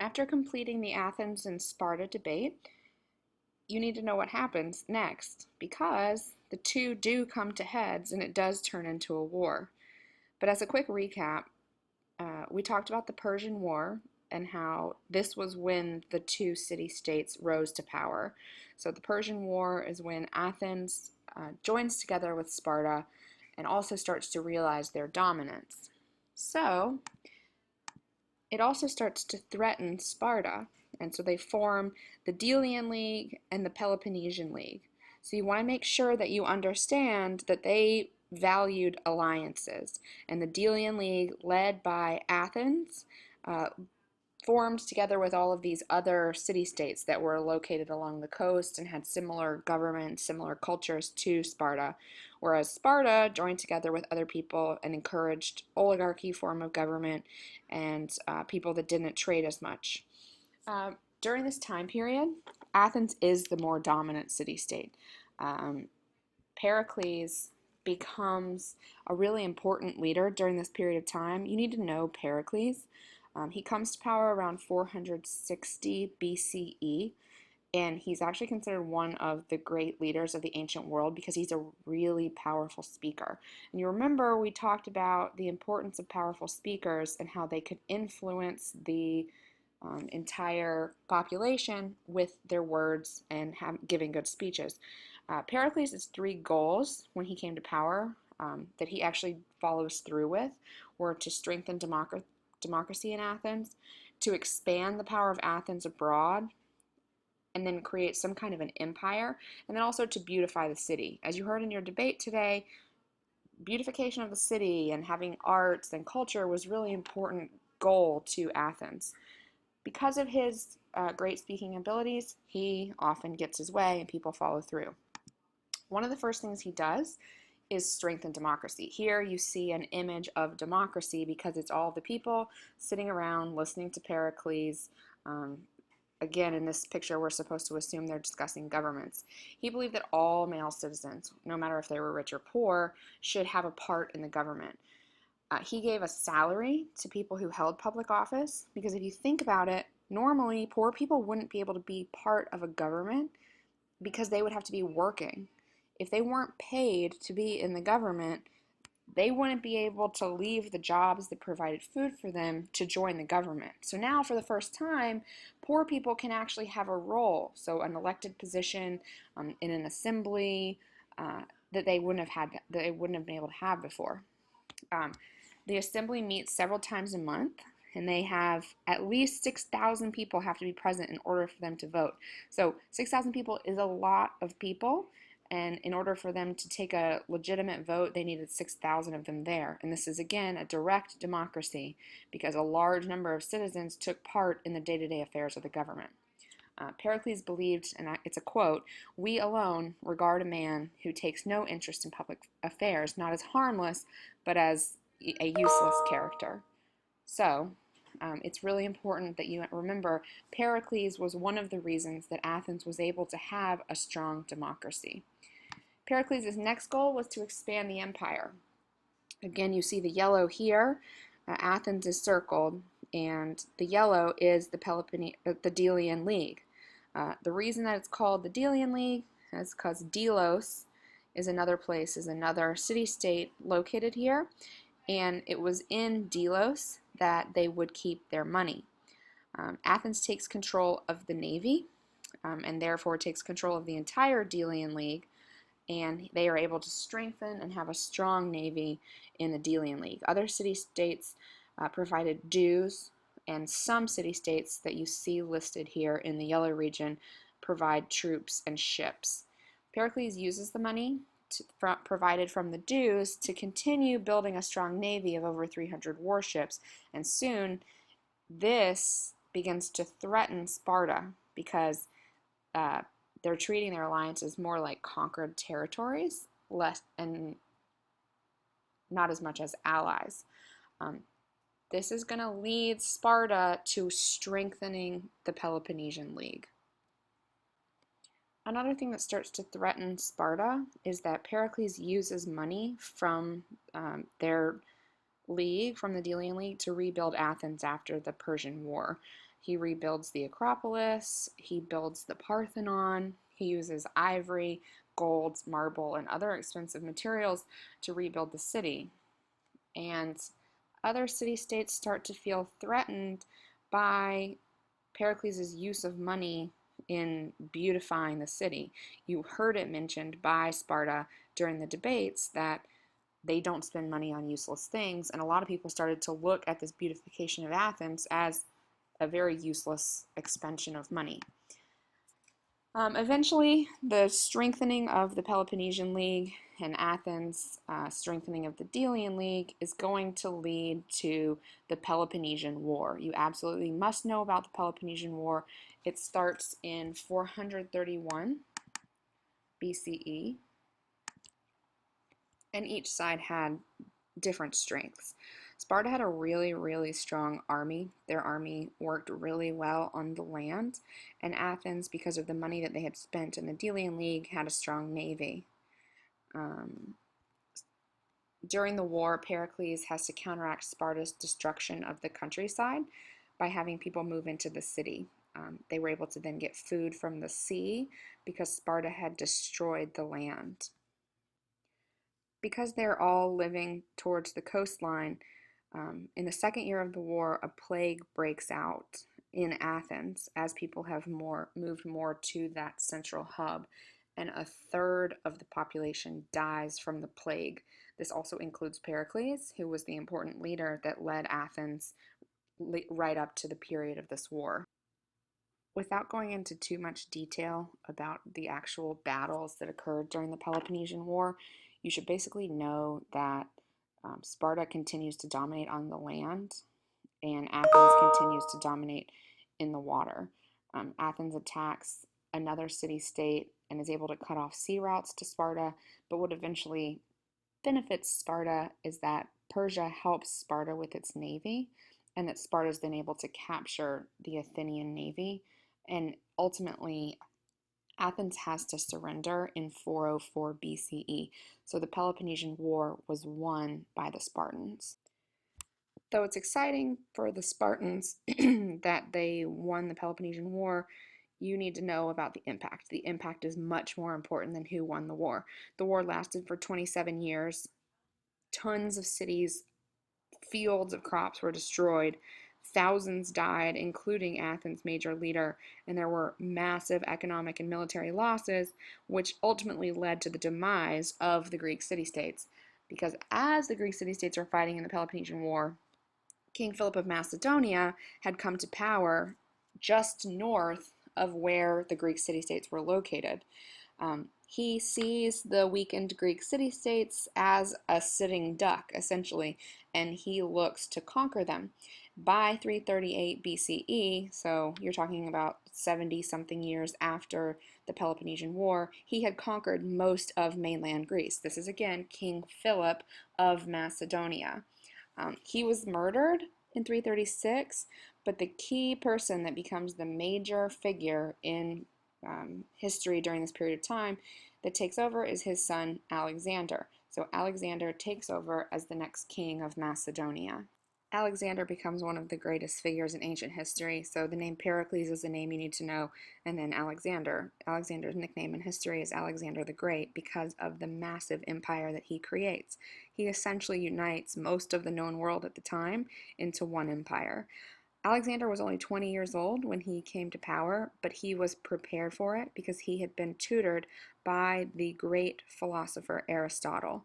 After completing the Athens and Sparta debate, you need to know what happens next because the two do come to heads and it does turn into a war. But as a quick recap, we talked about the Persian War and how this was when the two city states rose to power. So the Persian War is when Athens joins together with Sparta and also starts to realize their dominance. So it also starts to threaten Sparta. And so they form the Delian League and the Peloponnesian League. So you want to make sure that you understand that they valued alliances. And the Delian League, led by Athens, uh, formed together with all of these other city-states that were located along the coast and had similar governments, similar cultures to Sparta, whereas Sparta joined together with other people and encouraged oligarchy form of government and people that didn't trade as much. Uh, During this time period, Athens is the more dominant city-state. Um, Pericles becomes a really important leader during this period of time. You need to know Pericles. He comes to power around 460 BCE, and he's actually considered one of the great leaders of the ancient world because he's a really powerful speaker. And you remember we talked about the importance of powerful speakers and how they could influence the entire population with their words and giving good speeches. Pericles' three goals when he came to power that he actually follows through with were to strengthen democracy in Athens, to expand the power of Athens abroad, and then create some kind of an empire, and then also to beautify the city. As you heard in your debate today, beautification of the city and having arts and culture was really important goal to Athens. Because of his great speaking abilities, he often gets his way and people follow through. One of the first things he does is strengthen democracy. Here you see an image of democracy because it's all the people sitting around listening to Pericles. Again, in this picture, we're supposed to assume they're discussing governments. He believed that all male citizens, no matter if they were rich or poor, should have a part in the government. He gave a salary to people who held public office because if you think about it, normally poor people wouldn't be able to be part of a government because they would have to be working. If they weren't paid to be in the government, they wouldn't be able to leave the jobs that provided food for them to join the government. So now, for the first time, poor people can actually have a role. So an elected position in an assembly that they wouldn't have been able to have before. Um, the assembly meets several times a month, and they have at least 6,000 people have to be present in order for them to vote. So 6,000 people is a lot of people, and in order for them to take a legitimate vote, they needed 6,000 of them there. And this is, again, a direct democracy because a large number of citizens took part in the day-to-day affairs of the government. Pericles believed, and it's a quote, "We alone regard a man who takes no interest in public affairs not as harmless, but as a useless character." So, it's really important that you remember Pericles was one of the reasons that Athens was able to have a strong democracy. Pericles' next goal was to expand the empire. Again, you see the yellow here. Athens is circled, and the yellow is the Delian League. The reason that it's called the Delian League is because Delos is another city-state located here, and it was in Delos that they would keep their money. Athens takes control of the navy, and therefore takes control of the entire Delian League, and they are able to strengthen and have a strong navy in the Delian League. Other city-states provided dues, and some city-states that you see listed here in the yellow region provide troops and ships. Pericles uses the money provided from the dues to continue building a strong navy of over 300 warships, and soon this begins to threaten Sparta because they're treating their alliances more like conquered territories, less and not as much as allies. This is going to lead Sparta to strengthening the Peloponnesian League. Another thing that starts to threaten Sparta is that Pericles uses money from their league from the Delian League to rebuild Athens after the Persian War. He rebuilds the Acropolis, he builds the Parthenon, he uses ivory, gold, marble, and other expensive materials to rebuild the city. And other city-states start to feel threatened by Pericles' use of money in beautifying the city. You heard it mentioned by Sparta during the debates that they don't spend money on useless things, and a lot of people started to look at this beautification of Athens as a very useless expension of money. Eventually, the strengthening of the Peloponnesian League and Athens' strengthening of the Delian League is going to lead to the Peloponnesian War. You absolutely must know about the Peloponnesian War. It starts in 431 BCE, and each side had different strengths. Sparta had a really, really strong army. Their army worked really well on the land, and Athens, because of the money that they had spent in the Delian League, had a strong navy. During the war, Pericles has to counteract Sparta's destruction of the countryside by having people move into the city. They were able to then get food from the sea because Sparta had destroyed the land. Because they're all living towards the coastline, in the second year of the war, a plague breaks out in Athens as people have moved more to that central hub, and a third of the population dies from the plague. This also includes Pericles, who was the important leader that led Athens right up to the period of this war. Without going into too much detail about the actual battles that occurred during the Peloponnesian War, you should basically know that Sparta continues to dominate on the land, and Athens continues to dominate in the water. Athens attacks another city-state and is able to cut off sea routes to Sparta, but what eventually benefits Sparta is that Persia helps Sparta with its navy, and that Sparta is then able to capture the Athenian navy, and ultimately Athens has to surrender in 404 BCE, so the Peloponnesian War was won by the Spartans. Though it's exciting for the Spartans that they won the Peloponnesian War, you need to know about the impact. The impact is much more important than who won the war. The war lasted for 27 years. Tons of cities, fields of crops were destroyed. Thousands died, including Athens' major leader, and there were massive economic and military losses, which ultimately led to the demise of the Greek city-states. Because as the Greek city-states were fighting in the Peloponnesian War, King Philip of Macedonia had come to power just north of where the Greek city-states were located. He sees the weakened Greek city-states as a sitting duck, essentially, and he looks to conquer them. By 338 BCE, so you're talking about 70-something years after the Peloponnesian War, he had conquered most of mainland Greece. This is, again, King Philip of Macedonia. He was murdered in 336, but the key person that becomes the major figure in history during this period of time that takes over is his son Alexander. So Alexander takes over as the next king of Macedonia. Alexander becomes one of the greatest figures in ancient history, so the name Pericles is the name you need to know, and then Alexander. Alexander's nickname in history is Alexander the Great because of the massive empire that he creates. He essentially unites most of the known world at the time into one empire. Alexander was only 20 years old when he came to power, but he was prepared for it because he had been tutored by the great philosopher Aristotle.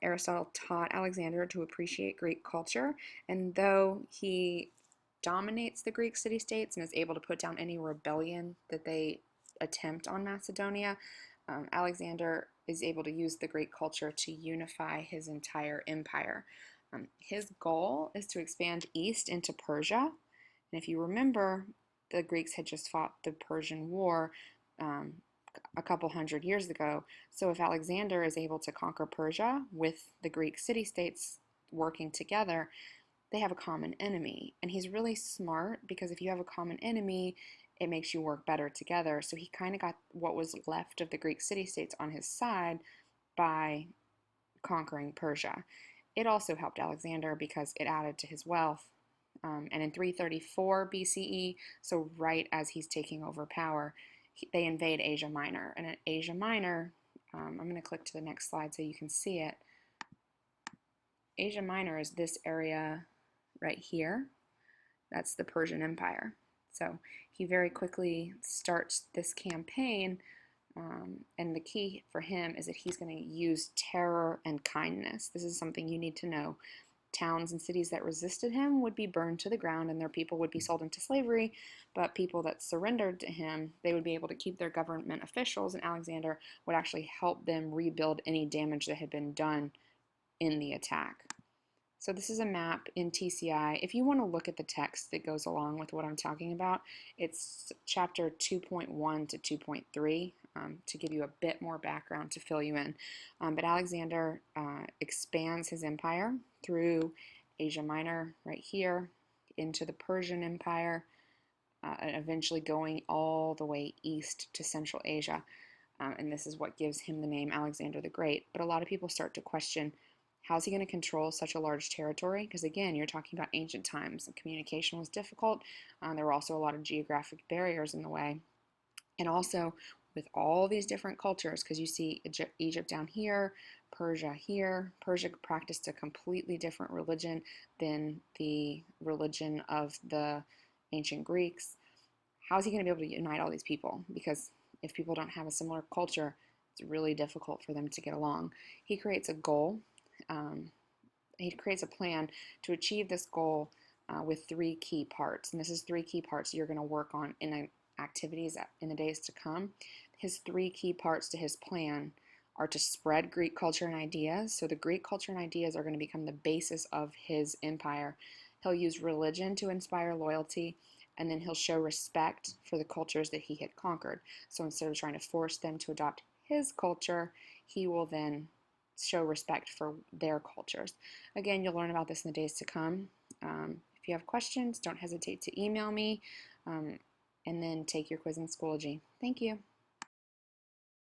Aristotle taught Alexander to appreciate Greek culture, and though he dominates the Greek city-states and is able to put down any rebellion that they attempt on Macedonia, Alexander is able to use the Greek culture to unify his entire empire. His goal is to expand east into Persia, and if you remember, the Greeks had just fought the Persian War a couple hundred years ago. So if Alexander is able to conquer Persia with the Greek city-states working together, they have a common enemy. And he's really smart because if you have a common enemy, it makes you work better together. So he kind of got what was left of the Greek city-states on his side by conquering Persia. it also helped Alexander because it added to his wealth. And in 334 BCE, so right as he's taking over power, they invade Asia Minor. And in Asia Minor, I'm going to click to the next slide so you can see it. Asia Minor is this area right here. That's the Persian Empire. So he very quickly starts this campaign, and the key for him is that he's going to use terror and kindness. This is something you need to know. Towns and cities that resisted him would be burned to the ground and their people would be sold into slavery, but people that surrendered to him, they would be able to keep their government officials, and Alexander would actually help them rebuild any damage that had been done in the attack. So this is a map in TCI. If you want to look at the text that goes along with what I'm talking about, it's chapter 2.1 to 2.3 to give you a bit more background to fill you in. But Alexander expands his empire through Asia Minor right here into the Persian Empire, and eventually going all the way east to Central Asia. And this is what gives him the name Alexander the Great. But a lot of people start to question, how's he going to control such a large territory? Because again, you're talking about ancient times. Communication was difficult. There were also a lot of geographic barriers in the way. And also, with all these different cultures, because you see Egypt down here, Persia here. Persia practiced a completely different religion than the religion of the ancient Greeks. How is he going to be able to unite all these people? Because if people don't have a similar culture, it's really difficult for them to get along. He creates a goal. He creates a plan to achieve this goal with 3 key parts. And this is 3 key parts you're going to work on in activities in the days to come. His 3 key parts to his plan are to spread Greek culture and ideas. So the Greek culture and ideas are going to become the basis of his empire. He'll use religion to inspire loyalty, and then he'll show respect for the cultures that he had conquered. So instead of trying to force them to adopt his culture, he will then show respect for their cultures. Again, you'll learn about this in the days to come. If you have questions, don't hesitate to email me, and then take your quiz in Schoology. Thank you.